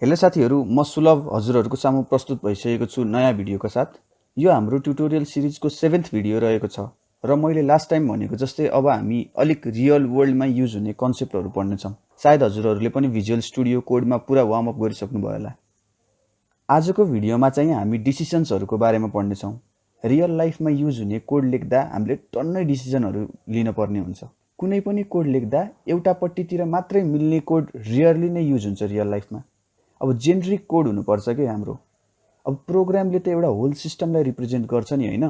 Hello साथीहरू, म सुलभ हजुरहरूको सामु प्रस्तुत भइसकेको छु नयाँ भिडियोका साथ। यो हाम्रो ट्युटोरियल सिरिजको 7th भिडियो रहेको छ र मैले लास्ट टाइम भनेको जस्तै अब हामी अलिक रियल वर्ल्डमा युज हुने कन्सेप्टहरू पढ्नेछौँ। सायद हजुरहरूले पनि भिजुअल स्टुडियो कोडमा पुरा वार्म अप गरिसक्नु भयो होला। आजको भिडियोमा चाहिँ हामी डिसिजन्सहरूको बारेमा पढ्नेछौँ। रियल लाइफमा युज हुने कोड लेख्दा हामीले टन्नै डिसिजनहरू लिन पर्ने हुन्छ। कुनै पनि कोड लेख्दा एउटा पट्टितिर मात्रै मिल्ने कोड रियरली नै युज हुन्छ रियल लाइफमा। अब जेनरिक कोड हुनुपर्छ कि हाम्रो। अब प्रोग्रामले त एउटा होल सिस्टमलाई रिप्रेजेन्ट गर्छ नि हैन।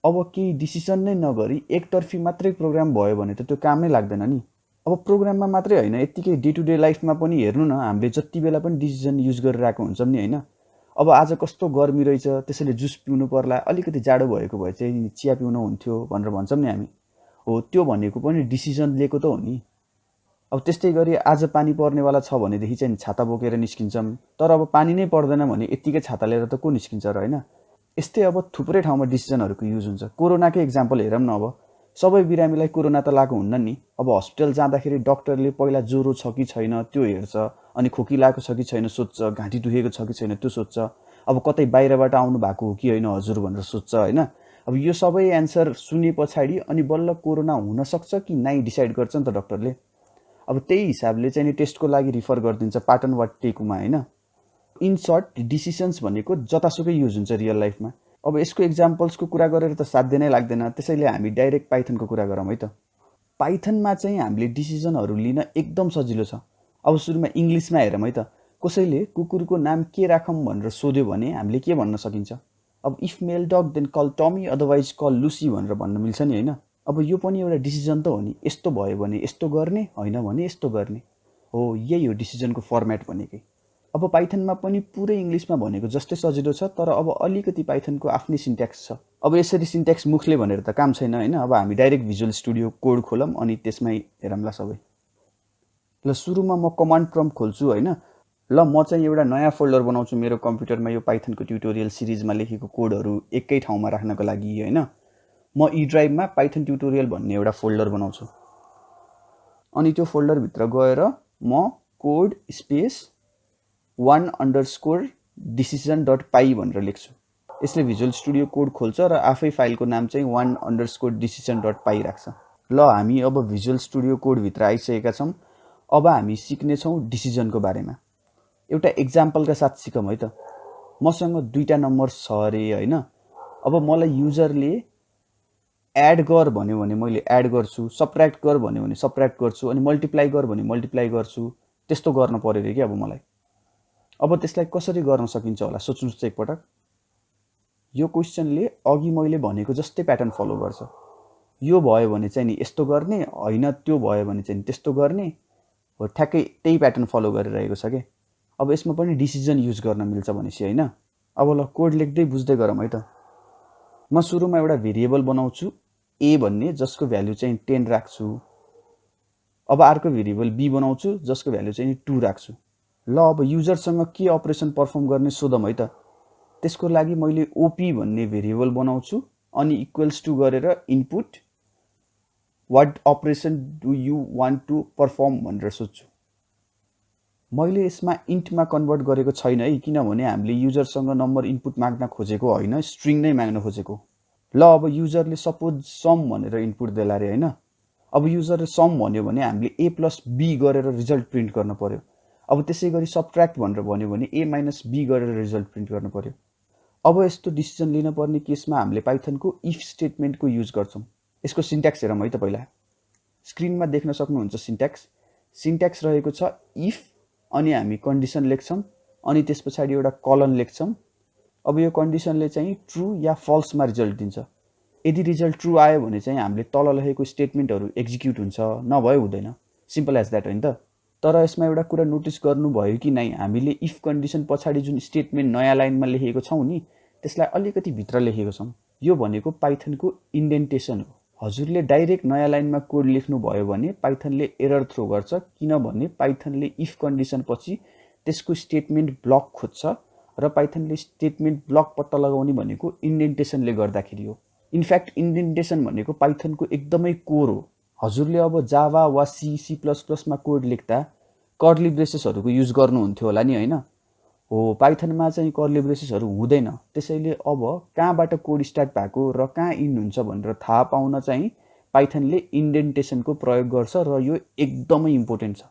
अब केही डिसिजन नै नगरी एकतर्फी मात्रै प्रोग्राम भयो भने त त्यो कामै लाग्दैन नि। अब प्रोग्राममा मात्रै हैन, यतिकै डे टु डे लाइफमा पनि हेर्नु न, हामीले जति बेला पनि डिसिजन युज गरिरहेको हुन्छौँ नि हैन। अब आज कस्तो गर्मी रहेछ, त्यसैले जुस पिउनु पर्ला, अलिकति जाडो भएको भए चाहिँ चिया पिउनु हुन्थ्यो भनेर भन्छौँ नि हामी। हो, त्यो भनेको पनि डिसिजन लिएको त हो नि। अब त्यस्तै गरी आज पानी पर्नेवाला छ भनेदेखि चाहिँ छाता बोकेर निस्किन्छौँ, तर अब पानी नै पर्दैन भने यत्तिकै छाता लिएर त को निस्किन्छ र हैन। यस्तै अब थुप्रै ठाउँमा डिसिजनहरूको युज हुन्छ। कोरोनाकै इक्जाम्पल हेरौँ न। अब सबै बिरामीलाई कोरोना त लागु हुन्न नि। अब हस्पिटल जाँदाखेरि डक्टरले पहिला ज्वरो छ कि छैन त्यो हेर्छ, अनि खोकी लागेको छ कि छैन सोध्छ, घाँटी दुखेको छ कि छैन त्यो सोध्छ, अब कतै बाहिरबाट आउनु भएको हो कि होइन हजुर भनेर सोध्छ हैन। अब यो सबै एन्सर सुने पछाडि अनि बल्ल कोरोना हुन सक्छ कि नाइ डिसाइड गर्छ नि त डक्टरले। अब त्यही हिसाबले चाहिँ टेस्टको लागि रिफर गरिदिन्छ पाटन वा टेकुमा हैन। इन सर्ट डिसिजन्स भनेको जतासुकै युज हुन्छ रियल लाइफमा। अब यसको एक्जाम्पल्सको कुरा गरेर त साध्य नै लाग्दैन, त्यसैले हामी डाइरेक्ट पाइथनको कुरा गरौँ है त। पाइथनमा चाहिँ हामीले डिसिजनहरू लिन एकदम सजिलो छ। अब सुरुमा इङ्ग्लिसमा हेरौँ है त। कसैले कुकुरको नाम के राखौँ भनेर सोध्यो भने हामीले के भन्न सकिन्छ? अब if male dog then call Tommy, otherwise call Lucy भनेर भन्न मिल्छ नि हैन। अब यो पनि एउटा डिसिजन त हो नि। यस्तो भयो भने यस्तो गर्ने, होइन भने यस्तो गर्ने। हो, यही हो डिसिजनको फर्मेट भनेकै। अब पाइथनमा पनि पुरै इङ्ग्लिसमा भनेको जस्तै सजिलो छ, तर अब अलिकति पाइथनको आफ्नै सिन्ट्याक्स छ। अब यसरी सिन्ट्याक्स मुखले भनेर त काम छैन हैन। अब हामी डाइरेक्ट भिजुअल स्टुडियो कोड खोलौँ अनि त्यसमै हेरौँला सबै। ल सुरुमा म कमान्ड प्रम्प्ट खोल्छु हैन। ल म चाहिँ एउटा नयाँ फोल्डर बनाउँछु मेरो कम्प्युटरमा यो पाइथनको ट्युटोरियल सिरिजमा लेखेको कोडहरू एकै ठाउँमा राख्नको लागि हैन। म ई ड्राइभमा पाइथन ट्युटोरियल भन्ने एउटा फोल्डर बनाउँछु। अनि त्यो फोल्डरभित्र गएर म कोड स्पेस 1_decision.py भनेर लेख्छु। यसले भिजुअल स्टुडियो कोड खोल्छ र आफै फाइलको नाम चाहिँ 1_decision.py राख्छ। ल हामी अब भिजुअल स्टुडियो कोडभित्र आइसकेका छौँ। अब हामी सिक्नेछौँ डिसिजनको बारेमा। एउटा एक्जाम्पलका साथ सिकौँ है त। मसँग दुईटा नम्बर छ अरे हैन। अब मलाई युजरले एड गर भन्यो भने मैले एड गर्छु, सबट्र्याक्ट गर भन्यो भने सबट्र्याक्ट गर्छु, अनि मल्टिप्लाई गर भने मल्टिप्लाई गर्छु। त्यस्तो गर्न पर्यो रे कि अब मलाई। अब त्यसलाई कसरी गर्न सकिन्छ होला सोच्नुहोस् त एकपटक। यो क्वेसनले अघि मैले भनेको जस्तै प्याटर्न फलो गर्छ। यो भयो भने चाहिँ नि यस्तो गर्ने, होइन त्यो भयो भने चाहिँ त्यस्तो गर्ने। हो, ठ्याक्कै त्यही प्याटर्न फलो गरिरहेको छ के। अब यसमा पनि डिसिजन युज गर्न मिल्छ भनेपछि हैन। अब ल कोड लेख्दै बुझ्दै गरौँ है त। म सुरुमा एउटा भेरिएबल बनाउँछु ए भन्ने, जसको भ्यालु चाहिँ 10 राख्छु। अब अर्को भेरिएबल बी बनाउँछु जसको भ्यालु चाहिँ 2 राख्छु। ल अब युजरसँग के अपरेसन पर्फर्म गर्ने सोधौँ है त। त्यसको लागि मैले ओपी भन्ने भेरिएबल बनाउँछु अनि इक्वल्स टु गरेर input what operation do you want to perform भनेर सोध्छु। मैले यसमा इन्टमा कन्भर्ट गरेको छैन है, किनभने हामीले युजरसँग नम्बर इनपुट माग्न खोजेको होइन, स्ट्रिङ नै माग्न खोजेको। ल अब युजरले सपोज सम भनेर इनपुट देला रे हैन। अब युजरले सम भन्यो भने हामीले ए प्लस बी गरेर रिजल्ट प्रिन्ट गर्न पर्यो। अब त्यसै गरी सबट्र्याक्ट भनेर भन्यो भने ए माइनस बी गरेर रिजल्ट प्रिन्ट गर्न पर्यो। अब यस्तो डिसिजन लिन पर्ने केसमा हामीले पाइथनको इफ स्टेटमेन्टको युज गर्छौँ। यसको सिन्ट्याक्स हेरौँ है त पहिला। स्क्रिनमा देख्न सक्नुहुन्छ सिन्ट्याक्स। सिन्ट्याक्स रहेको छ इफ, अनि हामी कन्डिसन लेख्छौँ, अनि त्यस पछाडि एउटा कलन लेख्छौँ। अब यो कन्डिसनले चाहिँ ट्रु या फल्समा रिजल्ट दिन्छ। यदि रिजल्ट ट्रु आयो भने चाहिँ हामीले तल लेखेको स्टेटमेन्टहरू एक्जिक्युट हुन्छ, नभए हुँदैन। सिम्पल एज द्याट होइन त। तर यसमा एउटा कुरा नोटिस गर्नुभयो कि नै, हामीले इफ कन्डिसन पछाडि जुन स्टेटमेन्ट नयाँ लाइनमा लेखेको छौँ नि, त्यसलाई अलिकति भित्र लेखेको छौँ। यो भनेको पाइथनको इन्डेन्टेसन हो। हजुरले डाइरेक्ट नयाँ लाइनमा कोड लेख्नु भयो भने पाइथनले एरर थ्रो गर्छ, किनभने पाइथनले इफ कन्डिसन पछि त्यसको स्टेटमेन्ट ब्लक खोज्छ र पाइथनले स्टेटमेन्ट ब्लक पत्ता लगाउने भनेको इन्डेन्टेसनले गर्दाखेरि हो। इनफ्याक्ट इन्डेन्टेसन भनेको पाइथनको एकदमै कोर हो। हजुरले अब जावा वा सी++ मा कोड लेख्दा कर्ली ब्रेसेसहरूको युज गर्नुहुन्थ्यो होला नि हैन। हो पाइथनमा चाहिँ कर्ली ब्रेसेसहरू हुँदैन। त्यसैले अब कहाँबाट कोड स्टार्ट भएको र कहाँ इन्ड हुन्छ भनेर थाहा पाउन चाहिँ पाइथनले इन्डेन्टेसनको प्रयोग गर्छ र यो एकदमै इम्पोर्टेन्ट छ।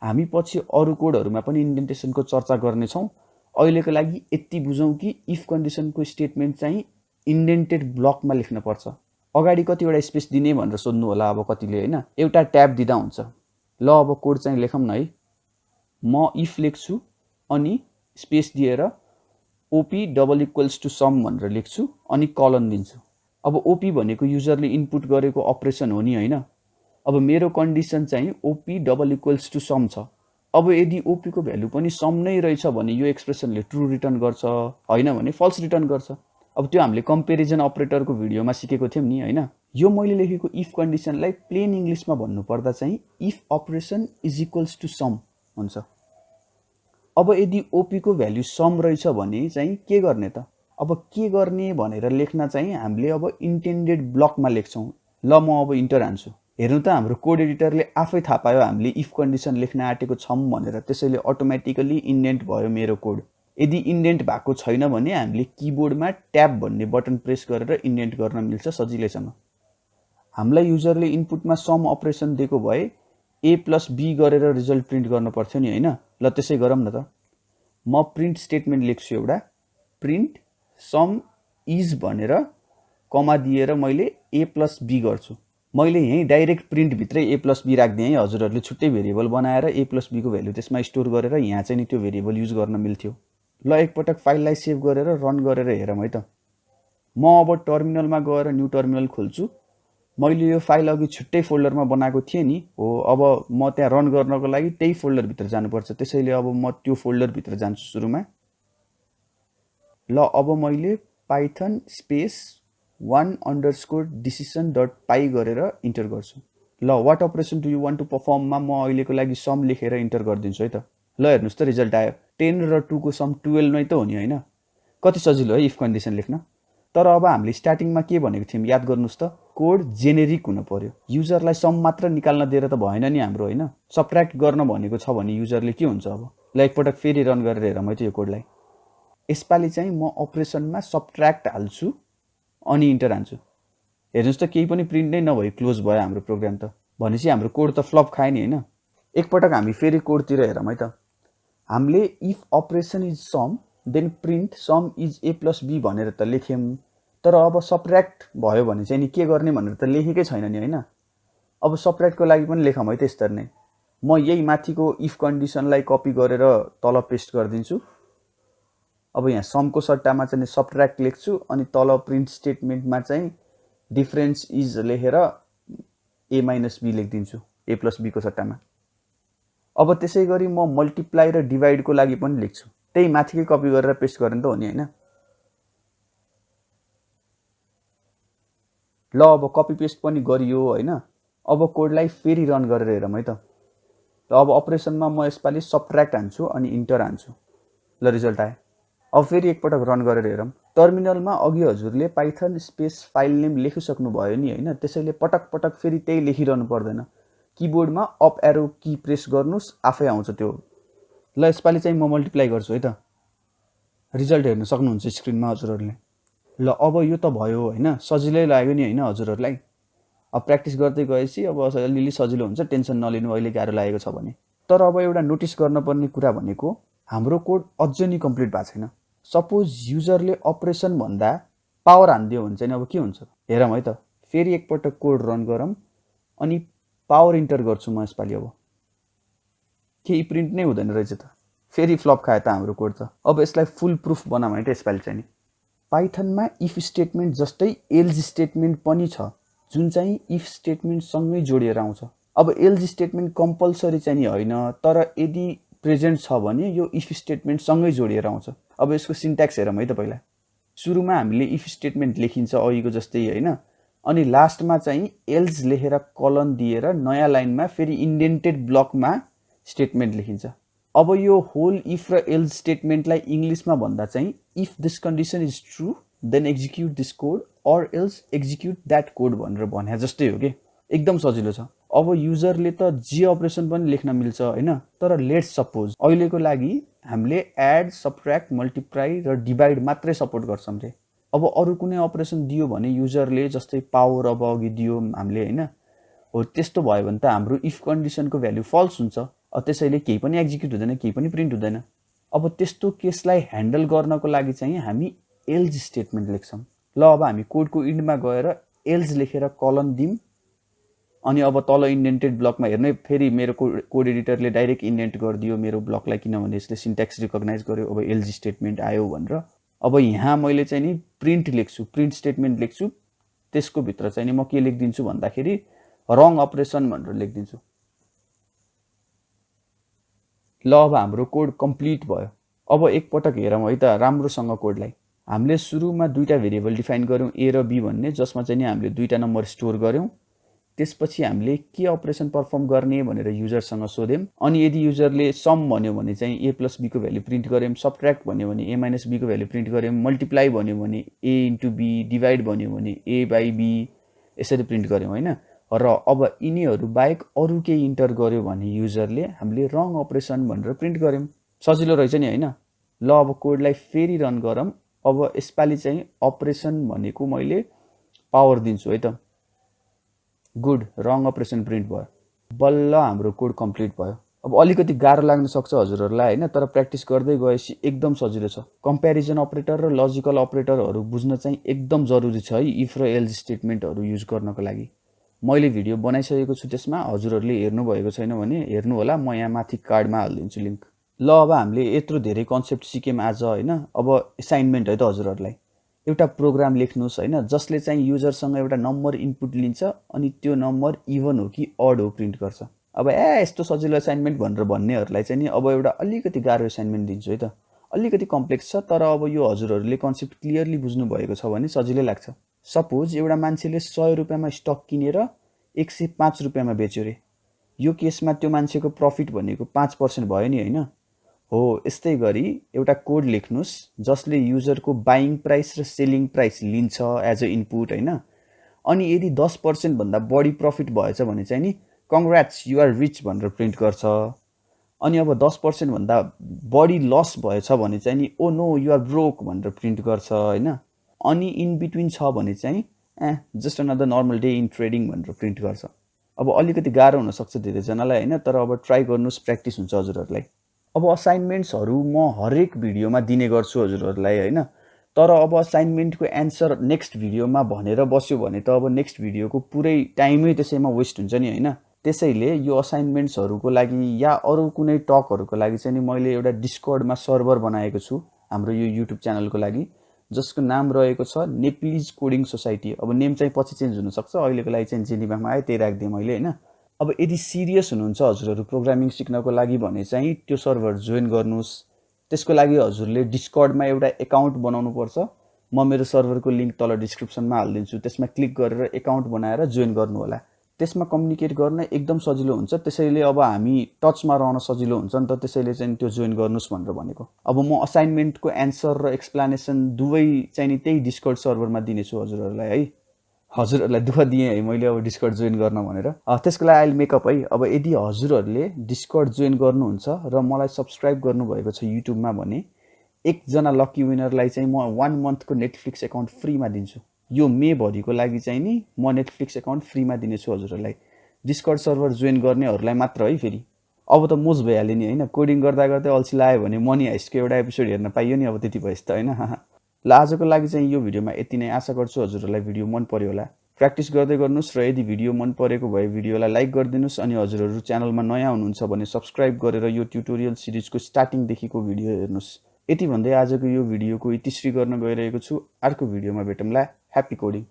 हामी पछि अरू कोडहरूमा पनि इन्डेन्टेसनको चर्चा गर्नेछौँ। अहिलेको लागि यति बुझौँ कि इफ कन्डिसनको स्टेटमेन्ट चाहिँ इन्डेन्टेड ब्लकमा लेख्नुपर्छ। अगाडि कतिवटा स्पेस दिने भनेर सोध्नु होला अब कतिले होइन, एउटा ट्याब दिँदा हुन्छ। ल अब कोड चाहिँ लेखौँ न है। म इफ लेख्छु अनि स्पेस दिएर OP double equals to sum भनेर लेख्छु अनि कलन दिन्छु। अब ओपी भनेको युजरले इनपुट गरेको अपरेसन हो नि होइन। अब मेरो कन्डिसन चाहिँ OP double equals to sum छ। अब यदि ओपीको भ्यालु पनि सम नै रहेछ भने यो एक्सप्रेसनले ट्रु रिटर्न गर्छ, होइन भने फल्स रिटर्न गर्छ। अब त्यो हामीले कम्पेरिजन अपरेटरको भिडियोमा सिकेको थियौँ नि होइन। यो मैले लेखेको इफ कन्डिसनलाई प्लेन इङ्ग्लिसमा भन्नुपर्दा चाहिँ if operation is equals to sum हुन्छ। अब यदि ओपीको भ्याल्यु सम रहेछ भने चाहिँ के गर्ने त? अब के गर्ने भनेर लेख्न चाहिँ हामीले अब इन्टेन्डेड ब्लकमा लेख्छौँ। ल म अब इन्टर हान्छु। हेर्नु त हाम्रो कोड एडिटरले आफै थाहा पायो हामीले इफ कन्डिसन लेख्न आँटेको छौँ भनेर, त्यसैले अटोमेटिकली इन्डेन्ट भयो मेरो कोड। यदि इन्डेन्ट भएको छैन भने हामीले किबोर्डमा ट्याब भन्ने बटन प्रेस गरेर इन्डेन्ट गर्न मिल्छ सजिलैसँग। हामीलाई युजरले इनपुटमा सम अपरेसन दिएको भए ए प्लस बी गरेर रिजल्ट प्रिन्ट गर्न पर्थ्यो नि होइन। ल त्यसै गरौँ न त। म प्रिन्ट स्टेटमेन्ट लेख्छु एउटा, प्रिन्ट सम इज भनेर कमा दिएर मैले ए प्लस बी गर्छु। मैले यहीँ डाइरेक्ट प्रिन्टभित्रै ए प्लस बी राखिदिएँ है। हजुरहरूले छुट्टै भेरिएबल बनाएर ए प्लस बीको भ्यालु त्यसमा स्टोर गरेर यहाँ चाहिँ नि त्यो भेरिएबल युज गर्न मिल्थ्यो। ल एकपटक फाइललाई सेभ गरेर रन गरेर हेरौँ है त। म अब टर्मिनलमा गएर न्यू टर्मिनल खोल्छु। मैले यो फाइल अघि छुट्टै फोल्डरमा बनाएको थिएँ नि हो। अब म त्यहाँ रन गर्नको लागि त्यही फोल्डरभित्र जानुपर्छ, त्यसैले अब म त्यो फोल्डरभित्र जान्छु सुरुमा। ल अब मैले पाइथन स्पेस 1_decision.py गरेर इन्टर गर्छु। ल what operation do you want to पर्फर्ममा म अहिलेको लागि सम लेखेर इन्टर गरिदिन्छु है त। ल हेर्नुहोस् त रिजल्ट आयो। 10 र 2 को सम 12 नै त हो नि होइन। कति सजिलो है इफ कन्डिसन लेख्न। तर अब हामीले स्टार्टिङमा के भनेको थियौँ याद गर्नुहोस् त, कोड जेनेरिक हुनु पर्यो। युजरलाई सम मात्र निकाल्न दिएर त भएन नि हाम्रो होइन। सबट्र्याक्ट गर्न भनेको छ भने युजरले के हुन्छ अब। ल एकपटक फेरि रन गरेर हेरौँ है त यो कोडलाई। यसपालि चाहिँ म अपरेसनमा सबट्र्याक्ट हाल्छु अनि इन्टर हान्छु। हेर्नुहोस् त केही पनि प्रिन्ट नै नभई क्लोज भयो हाम्रो प्रोग्राम त। भनेपछि हाम्रो कोड त फ्लप खायो नि होइन। एकपटक हामी फेरि कोडतिर हेरौँ है त। हामीले if operation is sum then print sum is A plus B भनेर त लेख्यौँ। तर अब सबट्र्याक्ट भयो भने चाहिँ नि के गर्ने भनेर त लेखेकै छैन नि होइन। अब सबट्र्याक्टको लागि पनि लेखौँ है त यसरी नै। म यही माथिको इफ कन्डिसनलाई कपी गरेर तल पेस्ट गरिदिन्छु। अब यहाँ समको सट्टामा चाहिँ सबट्र्याक्ट लेख्छु अनि तल प्रिन्ट स्टेटमेन्टमा चाहिँ डिफरेन्स इज लेखेर ए माइनस बी लेखिदिन्छु ए प्लस बीको सट्टामा। अब त्यसै गरी म मल्टिप्लाई र डिभाइडको लागि पनि लेख्छु, त्यही माथिकै कपी गरेर पेस्ट गर्ने त हो नि होइन। ल अब कपी पेस्ट पनि गरियो होइन। अब कोडलाई फेरि रन गरेर हेरौँ है त। ल अब अपरेसनमा म यसपालि सबट्र्याक्ट हान्छु अनि इन्टर हान्छु। ल रिजल्ट आयो। अब फेरि एकपटक रन गरेर हेरौँ। टर्मिनलमा अघि हजुरले पाइथन स्पेस फाइल नेम लेखिसक्नु भयो नि होइन, त्यसैले पटक पटक फेरि त्यही लेखिरहनु पर्दैन। किबोर्डमा अप एरो की प्रेस गर्नुहोस्, आफै आउँछ त्यो। ल यसपालि चाहिँ म मल्टिप्लाई गर्छु है त। रिजल्ट हेर्न सक्नुहुन्छ स्क्रिनमा हजुरहरूले। ल अब यो त भयो होइन, सजिलै लाग्यो नि होइन हजुरहरूलाई। अब प्र्याक्टिस गर्दै गएपछि अब अलिअलि सजिलो हुन्छ, टेन्सन नलिनु अहिले गाह्रो लागेको छ भने। तर अब एउटा नोटिस गर्नुपर्ने कुरा भनेको हाम्रो कोड अझै नि कम्प्लिट भएको छैन। सपोज युजरले अपरेसन भन्दा पावर हानिदियो भने चाहिँ अब के हुन्छ हेरौँ है त। फेरि एकपटक कोड रन गरौँ अनि पावर इन्टर गर्छु म यसपालि। अब केही प्रिन्ट नै हुँदैन रहेछ त, फेरि फ्लप खायो त हाम्रो कोड त। अब यसलाई फुल प्रुफ बनाऊँ है त यसपालि चाहिँ नि। पाइथनमा इफ स्टेटमेन्ट जस्तै एल्स स्टेटमेन्ट पनि छ जुन चाहिँ इफ स्टेटमेन्टसँगै जोडिएर आउँछ। अब एल्स स्टेटमेन्ट कम्पलसरी चाहिँ नि होइन, तर यदि प्रेजेन्ट छ भने यो इफ स्टेटमेन्टसँगै जोडिएर आउँछ। अब यसको सिन्ट्याक्स हेरौँ है त। पहिला सुरुमा हामीले इफ स्टेटमेन्ट लेखिन्छ अघिको जस्तै होइन, अनि लास्टमा चाहिँ एल्स लेखेर कलन दिएर नयाँ लाइनमा फेरि इन्डेन्टेड ब्लकमा स्टेटमेन्ट लेखिन्छ। अब यो होल इफ र एल्स स्टेटमेन्टलाई इङ्ग्लिसमा भन्दा चाहिँ if this condition is true then execute this code or else execute that code भनेर भने जस्तै हो कि, एकदम सजिलो छ। अब युजरले त जे अपरेसन पनि लेख्न मिल्छ हैन, तर लेट्स सपोज अहिलेको लागि हामीले एड, सबट्र्याक्ट, मल्टिप्लाई र डिभाइड मात्रै सपोर्ट गर्छौं रे। अब अरु कुनै अपरेसन दियो भने युजरले, जस्तै पावर अब अघि दियो हामीले हैन, हो त्यस्तो भयो भने त हाम्रो इफ कन्डिसनको भ्यालु फल्स हुन्छ। त्यसैले केही पनि एक्जिक्युट हुँदैन, केही पनि प्रिन्ट हुँदैन। अब त्यस्तो केसलाई ह्यान्डल गर्नको लागि चाहिँ हामी एल्स स्टेटमेन्ट लेख्छौं। ल अब हामी कोडको इन्डमा गएर एल्स लेखेर कलन दिम, अनि अब तल इन्डेन्टेड ब्लकमा हेर्नु, फेरि मेरो कोड एडिटरले डाइरेक्ट इन्डेन्ट गरिदियो मेरो ब्लकलाई, किनभने यसले सिन्ट्याक्स रिकग्नाइज गर्यो अब एल्स स्टेटमेन्ट आयो भनेर। अब यहाँ मैले चाहिँ नि प्रिन्ट लेख्छु, प्रिन्ट स्टेटमेन्ट लेख्छु। त्यसको भित्र चाहिँ नि म के लेखिदिन्छु भन्दाखेरि रङ अपरेसन भनेर लेखिदिन्छु। ल अब हाम्रो कोड कम्प्लिट भयो। अब एकपटक हेरौँ है त राम्रोसँग कोडलाई। हामीले सुरुमा दुईटा भेरिएबल डिफाइन गर्यौं ए र बी भन्ने, जसमा चाहिँ नि हामीले दुईटा नम्बर स्टोर गर्यौं। त्यसपछि हामीले के अपरेसन परफर्म गर्ने भनेर युजरसँग सोध्यौं। अनि यदि युजरले सम भन्यो भने चाहिँ ए प्लस बी को भ्यालु प्रिन्ट गर्यौं, सबट्र्याक्ट भन्यो भने ए माइनस बी को भ्यालु प्रिन्ट गर्यौं, मल्टिप्लाई भन्यो भने ए इन्टु बी, डिभाइड भन्यो भने ए बाई बी, यसरी प्रिन्ट गर्यौं हैन। र अब यिनीहरू बाहेक अरु केही इन्टर गर्यो भने युजरले हामीले रङ अपरेसन भनेर प्रिन्ट गर्यौं। सजिलो रहेछ नि हैन। ल अब कोडलाई फेरि रन गरौँ। अब यसपालि चाहिँ अपरेसन भनेको मैले पावर दिन्छु है त। गुड, रङ अपरेसन प्रिन्ट भयो। बल्ल हाम्रो कोड कम्प्लिट भयो। अब अलिकति गाह्रो लाग्न सक्छ हजुरहरुलाई हैन, तर प्र्याक्टिस गर्दै गएपछि एकदम सजिलो छ। कम्प्यारिजन अपरेटर र लजिकल अपरेटरहरु बुझ्न चाहिँ एकदम जरुरी छ है इफ र एल्स स्टेटमेन्टहरु युज गर्नको लागि। मैले भिडियो बनाइसकेको छु त्यसमा, हजुरहरुले हेर्नु भएको छैन भने हेर्नु होला, म यहाँ माथि कार्डमा हाल्दिन्छु लिंक। ल अब हामीले यत्रो धेरै कन्सेप्ट सिक्यौं आज हैन। अब असाइनमेन्ट है त हजुरहरुलाई। एउटा प्रोग्राम लेख्नुस् हैन, जसले चाहिँ युजरसँग एउटा नम्बर इनपुट लिन्छ अनि त्यो नम्बर इभन हो कि अड हो प्रिन्ट गर्छ। अब यस्तो सजिलो असाइनमेन्ट भनेर भन्नेहरुलाई चाहिँ नि अब एउटा अलिकति गाह्रो असाइनमेन्ट दिन्छु है त। अलिकति कम्प्लेक्स छ, तर अब यो हजुरहरुले कन्सेप्ट क्लियरली बुझ्नु भएको छ भने सजिलै लाग्छ। सपोज एउटा मान्छेले 100 रुपैयाँमा स्टक किनेर 105 रुपैयाँमा बेच्यो रे। यो केसमा त्यो मान्छेको प्रफिट भनेको 5% भयो नि हैन। हो यस्तै गरी एउटा कोड लेख्नुस् जसले युजरको बाइङ प्राइस र सेलिङ प्राइस लिन्छ एज अ इनपुट हैन। अनि यदि 10% भन्दा बढी प्रफिट भएछ भने चाहिँ नि कंग्रेट्स यु आर रिच भनेर प्रिन्ट गर्छ। अनि अब 10% भन्दा बढी लस भएछ भने चाहिँ नि oh no you are broke भनेर प्रिन्ट गर्छ हैन। अनि इन बिट्विन छ भने चाहिँ just another normal day in trading भनेर प्रिन्ट गर्छ। अब अलिकति गाह्रो हुन सक्छ धेरै जनालाई हैन, तर अब ट्राई गर्नुस्, प्र्याक्टिस हुन्छ हजुरहरुलाई। अब असाइनमेन्ट्सहरु म हरेक भिडियोमा दिने गर्छु हजुरहरुलाई हैन। तर अब असाइनमेन्टको एन्सर नेक्स्ट भिडियोमा भनेर बस्यो भने त अब नेक्स्ट भिडियोको पुरै टाइमै त्यसैमा वेस्ट हुन्छ नि हैन। त्यसैले यो असाइनमेन्ट्सहरुको लागि या अरु कुनै टकहरुको लागि चाहिँ नि मैले एउटा डिस्कर्डमा सर्भर बनाएको छु हाम्रो यो युट्युब च्यानलको लागि, जसको नाम रहेको छ नेप्लिज कोडिङ सोसाइटी। अब नेम चाहिँ पछि चेन्ज हुन सक्छ, अहिलेको लागि चाहिँ जे दिमागमा आयो त्यही राख्दिए मैले हैन। अब यदि सिरियस हुनुहुन्छ हजुरहरु प्रोग्रामिङ सिक्नको लागि भने चाहिँ त्यो सर्भर जोइन गर्नुस्। त्यसको लागि हजुरले डिस्कर्डमा एउटा अकाउन्ट बनाउनु पर्छ। म मेरो सर्भरको लिंक तल डिस्क्रिप्सनमा हाल्दिन्छु, त्यसमा क्लिक गरेर अकाउन्ट बनाएर जोइन गर्नु होला। त्यसमा कम्युनिकेट गर्न एकदम सजिलो हुन्छ। त्यसैले अब हामी टचमा रहन सजिलो हुन्छ नि त, त्यसैले चाहिँ त्यो जोइन गर्नुस् भनेर भनेको। अब म असाइनमेन्टको एन्सर र एक्सप्लेनेसन दुवै चाहिँ नि त्यही डिस्कर्ड सर्भरमा दिनेछु हजुरहरुलाई है। हजुरहरुलाई दुःख दिए है मैले अब डिस्कर्ड जोइन गर्न भनेर। त्यसको लागि अहिले मेकअप है। अब यदि हजुरहरुले डिस्कर्ड जोइन गर्नुहुन्छ र मलाई सब्स्क्राइब गर्नुभएको छ युट्युबमा भने एकजना लकी विनरलाई चाहिँ म 1 मन्थको नेटफ्लिक्स अकाउन्ट फ्रीमा दिन्छु। यो मे भरिको लागि चाहिँ नि म नेटफ्लिक्स अकाउन्ट फ्रीमा दिनेछु हजुरहरुलाई, डिस्कर्ड सर्भर जोइन गर्नेहरुलाई मात्र है। फेरि अब त मोज भइहाल्यो नि हैन। कोडिङ गर्दा गर्दै अल्छी लाग्यो भने मनी हाइस्टको एउटा एपिसोड हेर्न पाइयो नि अब, त्यति भएछ त हैन। ल आजको लागि चाहिँ यो भिडियोमा यति नै। आशा गर्छु हजुरहरुलाई भिडियो मन पर्यो होला। प्र्याक्टिस गर्दै गर्नुस् र यदि भिडियो मन परेको भए भिडियोलाई लाइक गरिदिनुस्। अनि हजुरहरु च्यानलमा नयाँ हुनुहुन्छ भने सब्स्क्राइब गरेर यो ट्युटोरियल सिरिजको स्टार्टिङ देखिको भिडियो हेर्नुस्। यति भन्दै आजको यो भिडियोको इतिश्री गर्न गइरहेको छु। अर्को भिडियोमा भेटौँला। Happy coding.